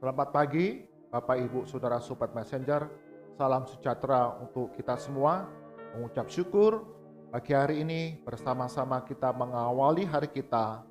Selamat pagi, Bapak, Ibu, Saudara, Sobat Messenger. Salam sejahtera untuk kita semua. Mengucap syukur pagi hari ini bersama-sama kita mengawali hari kita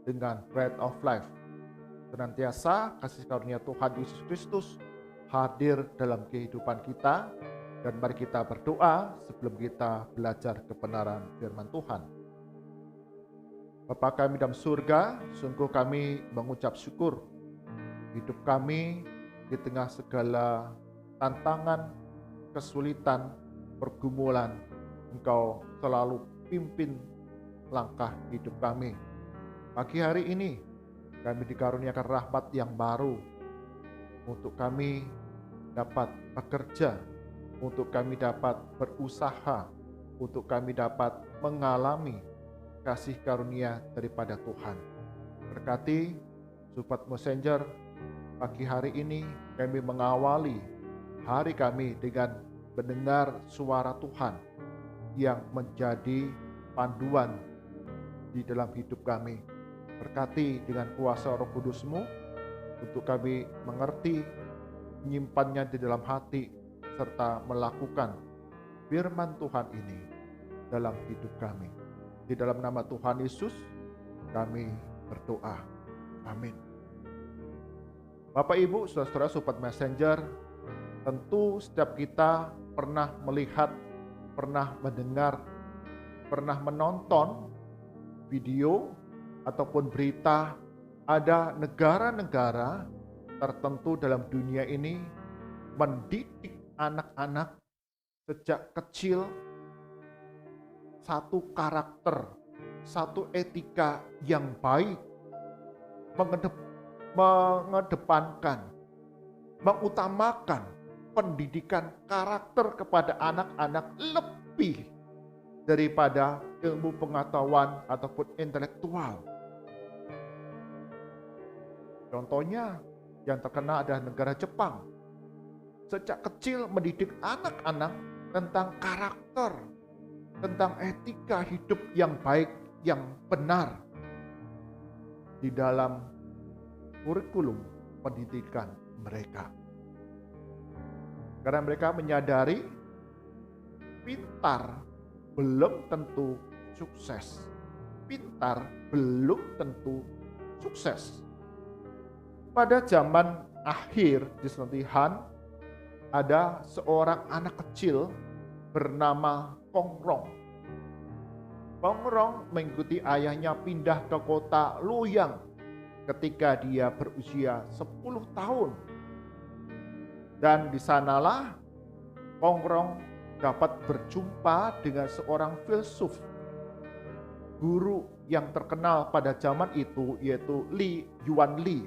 dengan Bread of Life. Senantiasa kasih karunia Tuhan Yesus Kristus hadir dalam kehidupan kita. Dan mari kita berdoa sebelum kita belajar kebenaran firman Tuhan. Bapa kami dalam surga, sungguh kami mengucap syukur hidup kami di tengah segala tantangan, kesulitan, pergumulan. Engkau selalu pimpin langkah hidup kami. Pagi hari ini kami dikaruniakan rahmat yang baru untuk kami dapat bekerja, untuk kami dapat berusaha, untuk kami dapat mengalami kasih karunia daripada Tuhan. Berkati Sobat Messenger, pagi hari ini kami mengawali hari kami dengan mendengar suara Tuhan yang menjadi panduan di dalam hidup kami. Berkati dengan kuasa Roh Kudus-Mu untuk kami mengerti, menyimpannya di dalam hati, serta melakukan firman Tuhan ini dalam hidup kami. Di dalam nama Tuhan Yesus kami berdoa. Amin. Bapak, Ibu, Saudara-saudara, Sobat Messenger, tentu setiap kita pernah melihat, pernah mendengar, pernah menonton video ataupun berita ada negara-negara tertentu dalam dunia ini mendidik anak-anak sejak kecil satu karakter, satu etika yang baik, mengedepankan, mengutamakan pendidikan karakter kepada anak-anak lebih daripada ilmu pengetahuan ataupun intelektual. Contohnya yang terkenal adalah negara Jepang. Sejak kecil mendidik anak-anak tentang karakter, tentang etika hidup yang baik, yang benar di dalam kurikulum pendidikan mereka. Karena mereka menyadari pintar belum tentu sukses. Pintar belum tentu sukses. Pada zaman akhir Disneyland, ada seorang anak kecil bernama Kongrong. Kongrong mengikuti ayahnya pindah ke kota Luoyang ketika dia berusia 10 tahun. Dan di sanalah Kongrong dapat berjumpa dengan seorang filsuf, guru yang terkenal pada zaman itu, yaitu Li Yuanli.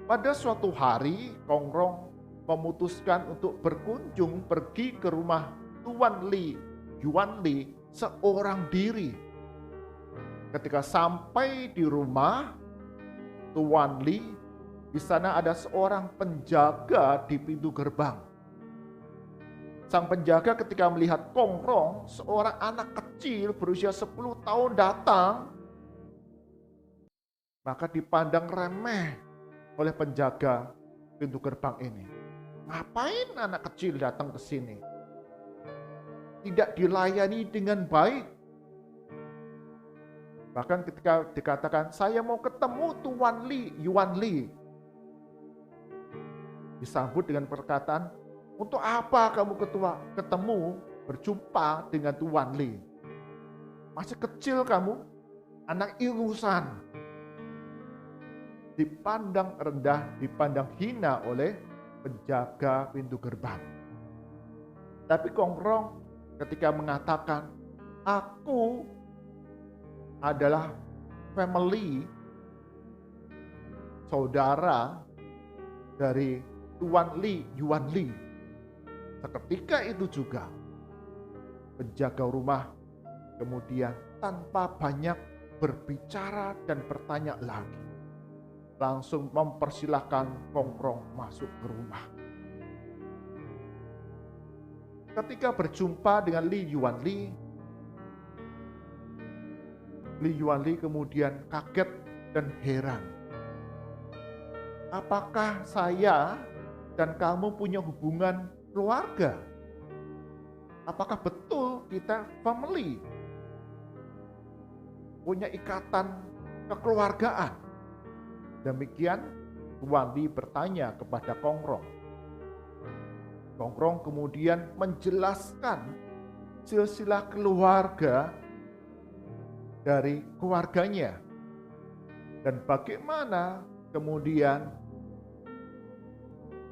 Pada suatu hari, Kongrong memutuskan untuk berkunjung pergi ke rumah Tuan Li Yuanli seorang diri. Ketika sampai di rumah Tuan Li, di sana ada seorang penjaga di pintu gerbang. Sang penjaga ketika melihat Kongrong, seorang anak kecil berusia 10 tahun datang, maka dipandang remeh oleh penjaga pintu gerbang ini. Ngapain anak kecil datang ke sini? Tidak dilayani dengan baik. Bahkan ketika dikatakan, saya mau ketemu Tuan Li Yuanli, disambut dengan perkataan, untuk apa kamu ketemu berjumpa dengan Tuan Li? Masih kecil kamu, anak ingusan. Dipandang rendah, dipandang hina oleh penjaga pintu gerbang. Tapi Kongrong ketika mengatakan, aku adalah family, saudara dari Tuan Li Yuanli. Seketika itu juga penjaga rumah kemudian tanpa banyak berbicara dan bertanya lagi, langsung mempersilahkan Kongrong masuk ke rumah. Ketika berjumpa dengan Li Yuanli, Li Yuanli kemudian kaget dan heran. apakah saya dan kamu punya hubungan keluarga? Apakah betul kita family? Punya ikatan kekeluargaan? Demikian Tuan Li bertanya kepada Kongrong. Kongrong kemudian menjelaskan silsilah keluarga dari keluarganya. Dan bagaimana kemudian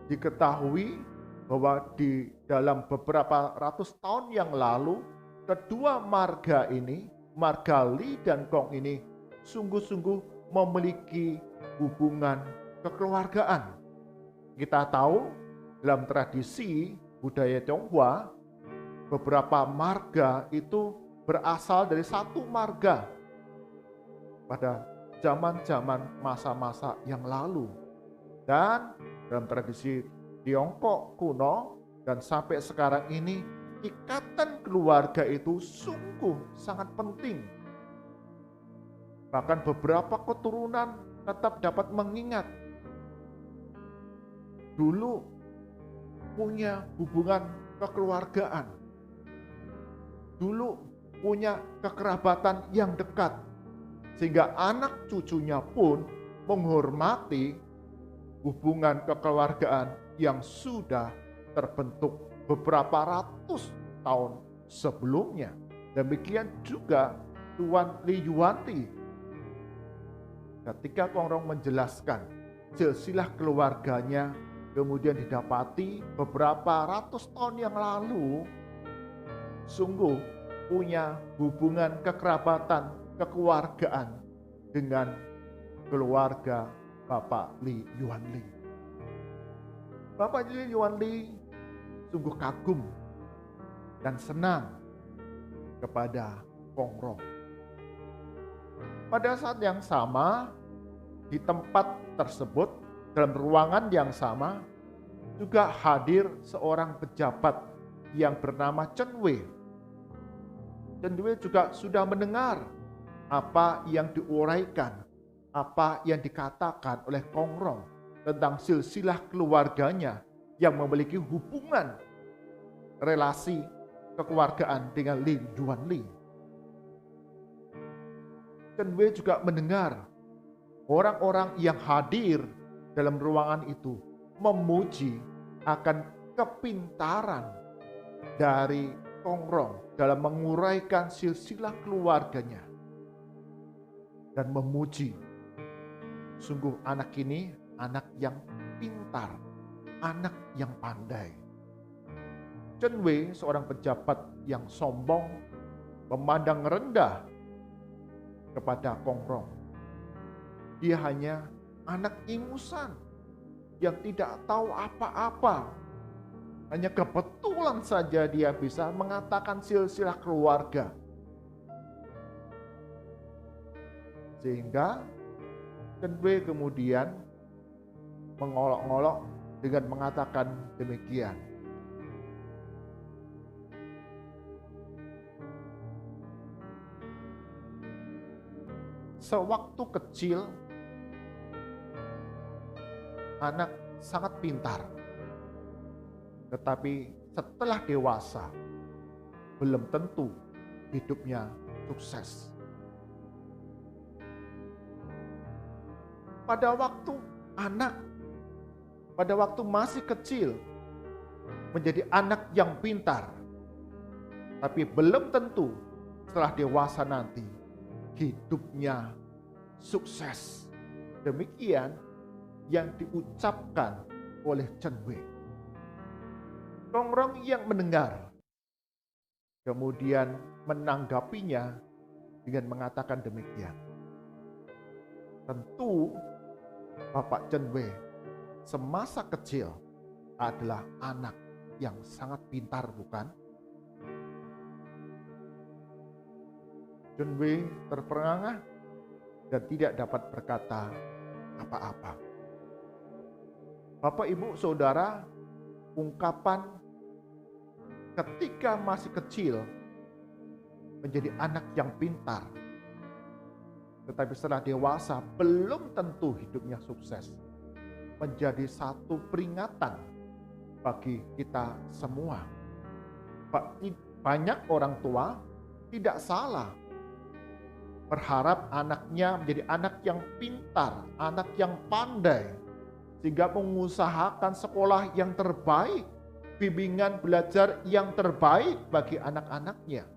diketahui bahwa di dalam beberapa ratus tahun yang lalu, kedua marga ini, marga Li dan Kong ini, sungguh-sungguh memiliki hubungan kekeluargaan. Kita tahu dalam tradisi budaya Tionghoa, beberapa marga itu berasal dari satu marga pada zaman-zaman masa-masa yang lalu. Dan dalam tradisi Tiongkok kuno dan sampai sekarang ini, ikatan keluarga itu sungguh sangat penting. Bahkan beberapa keturunan tetap dapat mengingat dulu punya hubungan kekeluargaan, dulu punya kekerabatan yang dekat, sehingga anak cucunya pun menghormati hubungan kekeluargaan yang sudah terbentuk beberapa ratus tahun sebelumnya. Demikian juga Tuan Li Yuanti. Ketika Kongrong menjelaskan silsilah keluarganya kemudian didapati beberapa ratus tahun yang lalu, sungguh punya hubungan kekerabatan, kekeluargaan dengan keluarga Bapak Li Yuanli. Bapak Li Yuanli sungguh kagum dan senang kepada Kongrong. Pada saat yang sama, di tempat tersebut, dalam ruangan yang sama, juga hadir seorang pejabat yang bernama Chen Wei. Chen Wei juga sudah mendengar apa yang diuraikan, apa yang dikatakan oleh Kongrong tentang silsilah keluarganya yang memiliki hubungan relasi kekeluargaan dengan Li Yuanli. Chen Wei juga mendengar orang-orang yang hadir dalam ruangan itu memuji akan kepintaran dari Kongrong dalam menguraikan silsilah keluarganya dan memuji, sungguh anak ini anak yang pintar, anak yang pandai. Chen Wei, seorang pejabat yang sombong, memandang rendah kepada Kongrong. Dia hanya anak ingusan yang tidak tahu apa-apa. Hanya kebetulan saja dia bisa mengatakan silsilah keluarga. Sehingga Chen Wei kemudian mengolok-olok dengan mengatakan demikian. Sewaktu kecil, anak sangat pintar. Tetapi setelah dewasa, belum tentu hidupnya sukses. Pada waktu anak, pada waktu masih kecil, menjadi anak yang pintar. Tapi belum tentu setelah dewasa nanti, hidupnya sukses. Demikian yang diucapkan oleh Chen Wei. Kongrong yang mendengar kemudian menanggapinya dengan mengatakan demikian. Tentu Bapak Chen Wei semasa kecil adalah anak yang sangat pintar, bukan? Chen Wei terperangah dan tidak dapat berkata apa-apa. Bapak, Ibu, Saudara, ungkapan ketika masih kecil menjadi anak yang pintar, tetapi setelah dewasa belum tentu hidupnya sukses. menjadi satu peringatan bagi kita semua. Banyak orang tua tidak salah berharap anaknya menjadi anak yang pintar, anak yang pandai, sehingga mengusahakan sekolah yang terbaik, bimbingan belajar yang terbaik bagi anak-anaknya.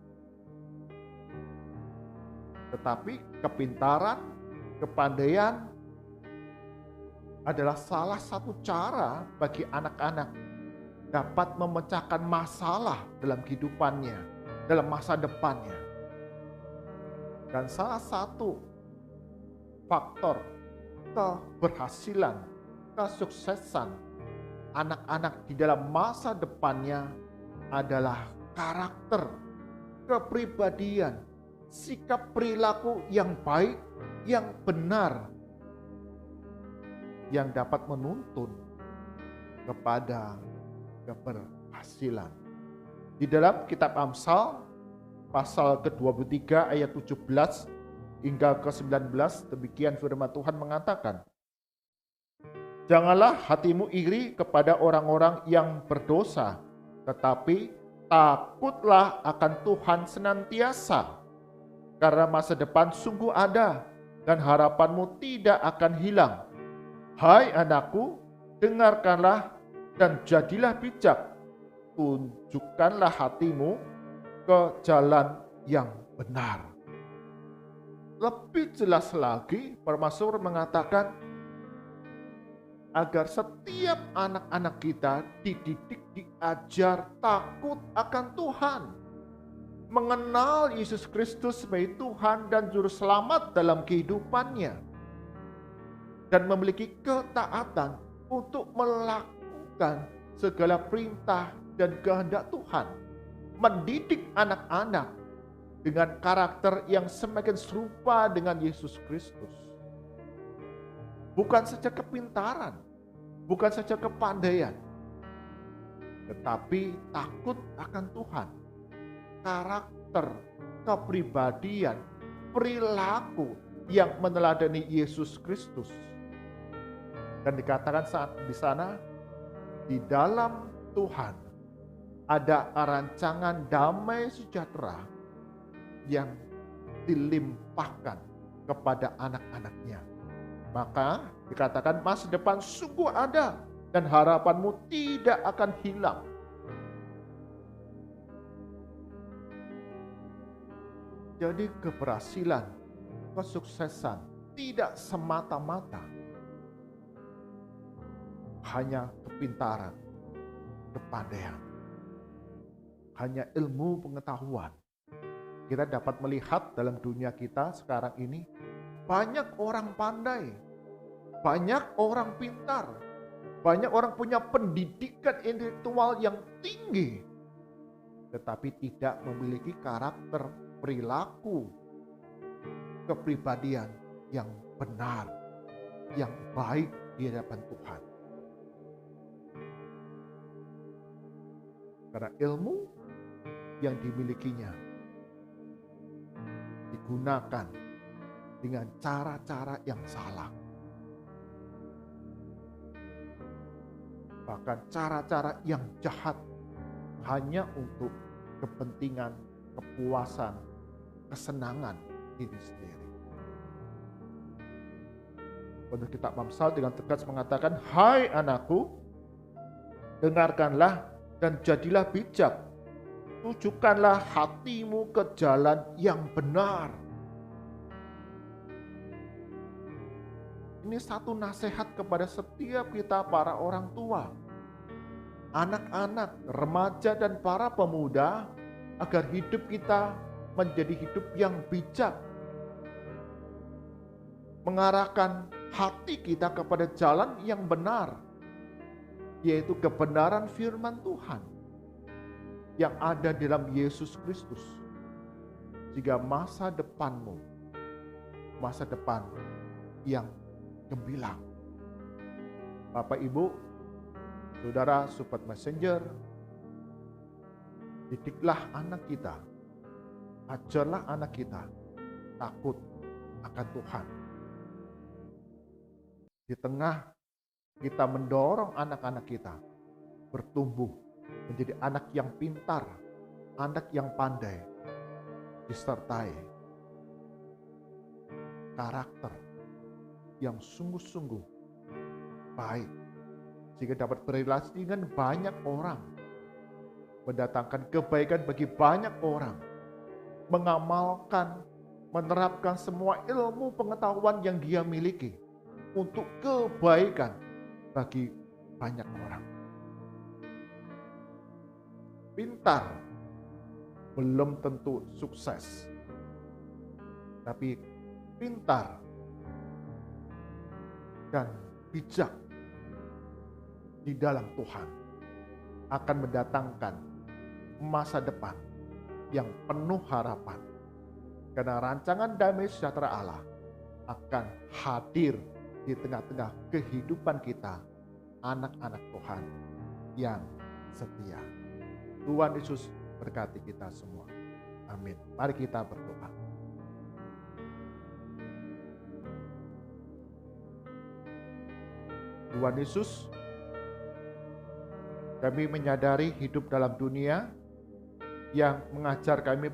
Tetapi kepintaran, kepandaian adalah salah satu cara bagi anak-anak dapat memecahkan masalah dalam kehidupannya, dalam masa depannya. Dan salah satu faktor keberhasilan, kesuksesan anak-anak di dalam masa depannya adalah karakter, kepribadian, sikap perilaku yang baik, yang benar, yang dapat menuntun kepada keberhasilan. Di dalam kitab Amsal pasal ke-23 ayat 17 hingga ke-19, demikian firman Tuhan mengatakan, "Janganlah hatimu iri kepada orang-orang yang berdosa, tetapi takutlah akan Tuhan senantiasa, karena masa depan sungguh ada dan harapanmu tidak akan hilang. Hai anakku, dengarkanlah dan jadilah bijak, tunjukkanlah hatimu ke jalan yang benar." Lebih jelas lagi, Permasmur mengatakan agar setiap anak-anak kita dididik, diajar takut akan Tuhan, mengenal Yesus Kristus sebagai Tuhan dan Juru Selamat dalam kehidupannya, dan memiliki ketaatan untuk melakukan segala perintah dan kehendak Tuhan. Mendidik anak-anak dengan karakter yang semakin serupa dengan Yesus Kristus. Bukan saja kepintaran, bukan saja kepandaian, tetapi takut akan Tuhan. Karakter, kepribadian, perilaku yang meneladani Yesus Kristus. Dan dikatakan saat di sana, di dalam Tuhan ada rancangan damai sejahtera yang dilimpahkan kepada anak-anaknya. Maka dikatakan masa depan sungguh ada dan harapanmu tidak akan hilang. Jadi keberhasilan, kesuksesan tidak semata-mata hanya kepintaran, kepandaian, hanya ilmu pengetahuan. Kita dapat melihat dalam dunia kita sekarang ini, banyak orang pandai, banyak orang pintar, banyak orang punya pendidikan intelektual yang tinggi, tetapi tidak memiliki karakter, perilaku, kepribadian yang benar, yang baik di hadapan Tuhan. Karena ilmu yang dimilikinya digunakan dengan cara-cara yang salah. Bahkan cara-cara yang jahat hanya untuk kepentingan, kepuasan, kesenangan diri sendiri. Penulis kitab Amsal dengan tegas mengatakan, "Hai anakku, dengarkanlah dan jadilah bijak. Tujukanlah hatimu ke jalan yang benar." Ini satu nasihat kepada setiap kita para orang tua, anak-anak, remaja, dan para pemuda, agar hidup kita menjadi hidup yang bijak, mengarahkan hati kita kepada jalan yang benar, yaitu kebenaran firman Tuhan yang ada dalam Yesus Kristus, sehingga masa depanmu, masa depan yang gemilang. Bapak, Ibu, Saudara, Sobat Messenger, didiklah anak kita, ajarlah anak kita takut akan Tuhan. Di tengah kita mendorong anak-anak kita bertumbuh menjadi anak yang pintar, anak yang pandai, disertai karakter yang sungguh-sungguh baik, sehingga dapat berrelasi dengan banyak orang, mendatangkan kebaikan bagi banyak orang, mengamalkan, menerapkan semua ilmu pengetahuan yang dia miliki untuk kebaikan bagi banyak orang. Pintar belum tentu sukses, tapi pintar dan bijak di dalam Tuhan akan mendatangkan masa depan yang penuh harapan, karena rancangan damai sejahtera Allah akan hadir di tengah-tengah kehidupan kita, anak-anak Tuhan yang setia. Tuhan Yesus berkati kita semua. Amin. Mari kita berdoa. Tuhan Yesus, kami menyadari hidup dalam dunia yang mengajar kami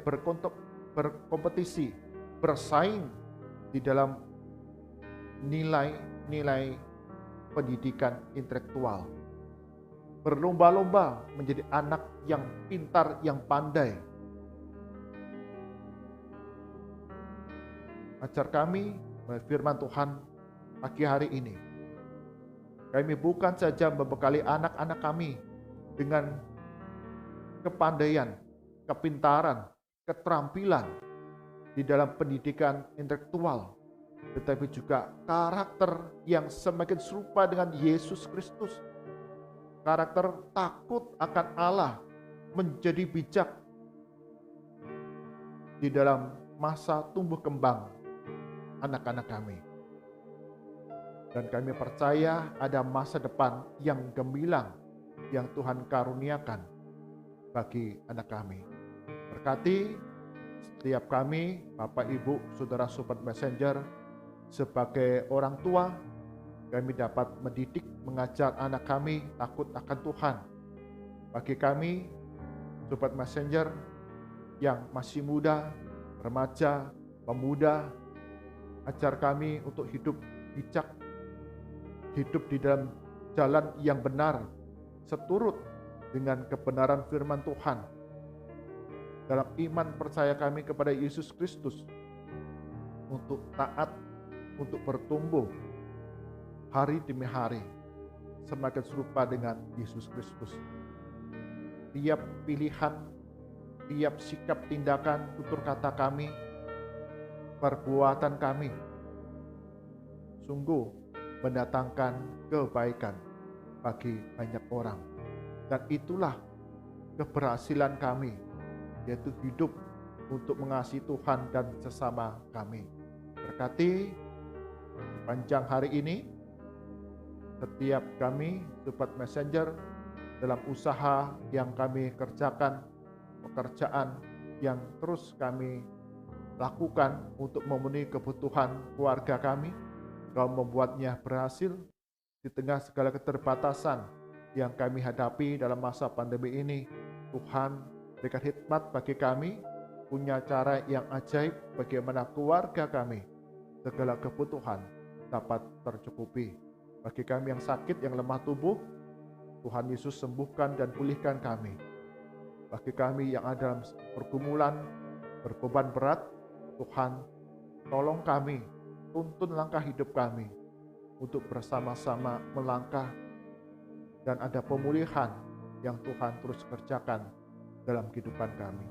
berkompetisi, bersaing di dalam nilai-nilai pendidikan intelektual. Berlomba-lomba menjadi anak yang pintar, yang pandai. Ajar kami firman Tuhan pagi hari ini. Kami bukan saja membekali anak-anak kami dengan kepandaian, kepintaran, keterampilan di dalam pendidikan intelektual, tetapi juga karakter yang semakin serupa dengan Yesus Kristus. Karakter takut akan Allah, menjadi bijak di dalam masa tumbuh kembang anak-anak kami. Dan kami percaya ada masa depan yang gemilang yang Tuhan karuniakan bagi anak kami. Berkati setiap kami, Bapak, Ibu, Saudara, Sobat Messenger, sebagai orang tua, kami dapat mendidik, mengajar anak kami takut akan Tuhan. Bagi kami, Sobat Messenger yang masih muda, remaja, pemuda, ajar kami untuk hidup bijak, hidup di dalam jalan yang benar, seturut dengan kebenaran firman Tuhan. Dalam iman percaya kami kepada Yesus Kristus, untuk taat, untuk bertumbuh hari demi hari, semakin serupa dengan Yesus Kristus. Tiap pilihan, tiap sikap tindakan, tutur kata kami, perbuatan kami, sungguh mendatangkan kebaikan bagi banyak orang. Dan itulah keberhasilan kami, yaitu hidup untuk mengasihi Tuhan dan sesama kami. Berkati sepanjang hari ini, setiap kami, Sobat Messenger, dalam usaha yang kami kerjakan, pekerjaan yang terus kami lakukan untuk memenuhi kebutuhan keluarga kami, Kau membuatnya berhasil di tengah segala keterbatasan yang kami hadapi dalam masa pandemi ini. Tuhan, berikan hikmat bagi kami, punya cara yang ajaib bagaimana keluarga kami, segala kebutuhan dapat tercukupi. Bagi kami yang sakit, yang lemah tubuh, Tuhan Yesus sembuhkan dan pulihkan kami. Bagi kami yang ada dalam pergumulan, berbeban berat, Tuhan tolong kami, tuntun langkah hidup kami untuk bersama-sama melangkah dan ada pemulihan yang Tuhan terus kerjakan dalam kehidupan kami.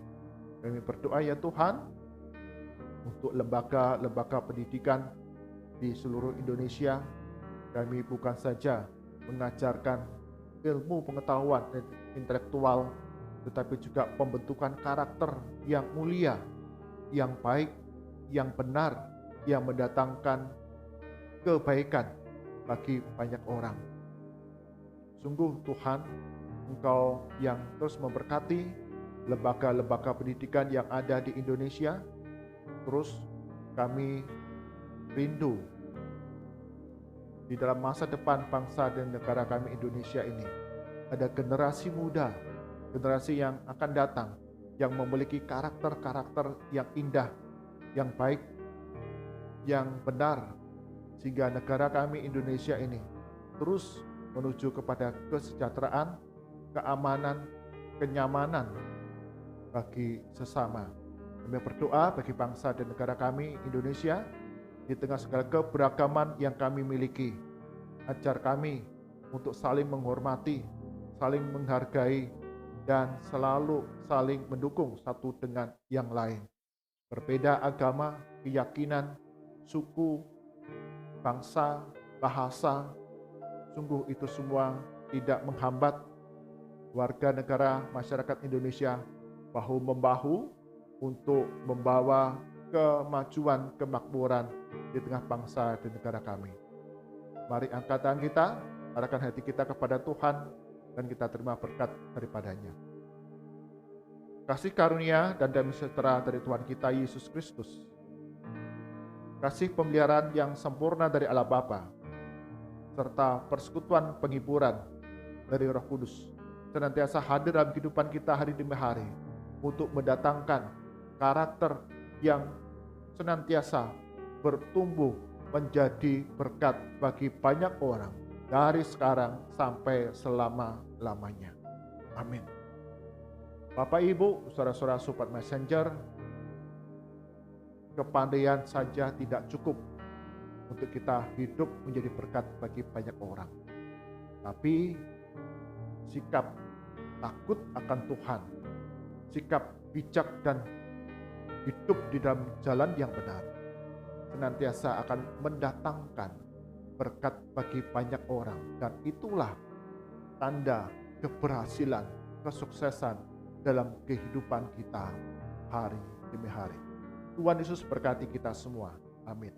Kami berdoa ya Tuhan untuk lembaga-lembaga pendidikan di seluruh Indonesia. Kami bukan saja mengajarkan ilmu pengetahuan intelektual, tetapi juga pembentukan karakter yang mulia, yang baik, yang benar, yang mendatangkan kebaikan bagi banyak orang. Sungguh Tuhan, Engkau yang terus memberkati lembaga-lembaga pendidikan yang ada di Indonesia. Terus kami rindu di dalam masa depan bangsa dan negara kami Indonesia ini. Ada generasi muda, generasi yang akan datang, yang memiliki karakter-karakter yang indah, yang baik, yang benar, sehingga negara kami Indonesia ini terus menuju kepada kesejahteraan, keamanan, kenyamanan bagi sesama. Kami berdoa bagi bangsa dan negara kami Indonesia di tengah segala keberagaman yang kami miliki. Ajar kami untuk saling menghormati, saling menghargai, dan selalu saling mendukung satu dengan yang lain. Berbeda agama, keyakinan, suku, bangsa, bahasa, sungguh itu semua tidak menghambat warga negara masyarakat Indonesia bahu-membahu untuk membawa kemajuan, kemakmuran di tengah bangsa dan negara kami. Mari angkat tangan kita, arahkan hati kita kepada Tuhan, dan kita terima berkat daripadanya. Kasih karunia dan damai sejahtera dari Tuhan kita Yesus Kristus, kasih pemeliharaan yang sempurna dari Allah Bapa, serta persekutuan penghiburan dari Roh Kudus senantiasa hadir dalam kehidupan kita hari demi hari untuk mendatangkan karakter yang senantiasa bertumbuh menjadi berkat bagi banyak orang dari sekarang sampai selama-lamanya. Amin. Bapak, Ibu, saudara-saudara Sobat Messenger, kepandaian saja tidak cukup untuk kita hidup menjadi berkat bagi banyak orang. Tapi sikap takut akan Tuhan, sikap bijak dan hidup di dalam jalan yang benar senantiasa akan mendatangkan berkat bagi banyak orang, dan itulah tanda keberhasilan, kesuksesan dalam kehidupan kita hari demi hari. Tuhan Yesus berkati kita semua. Amin.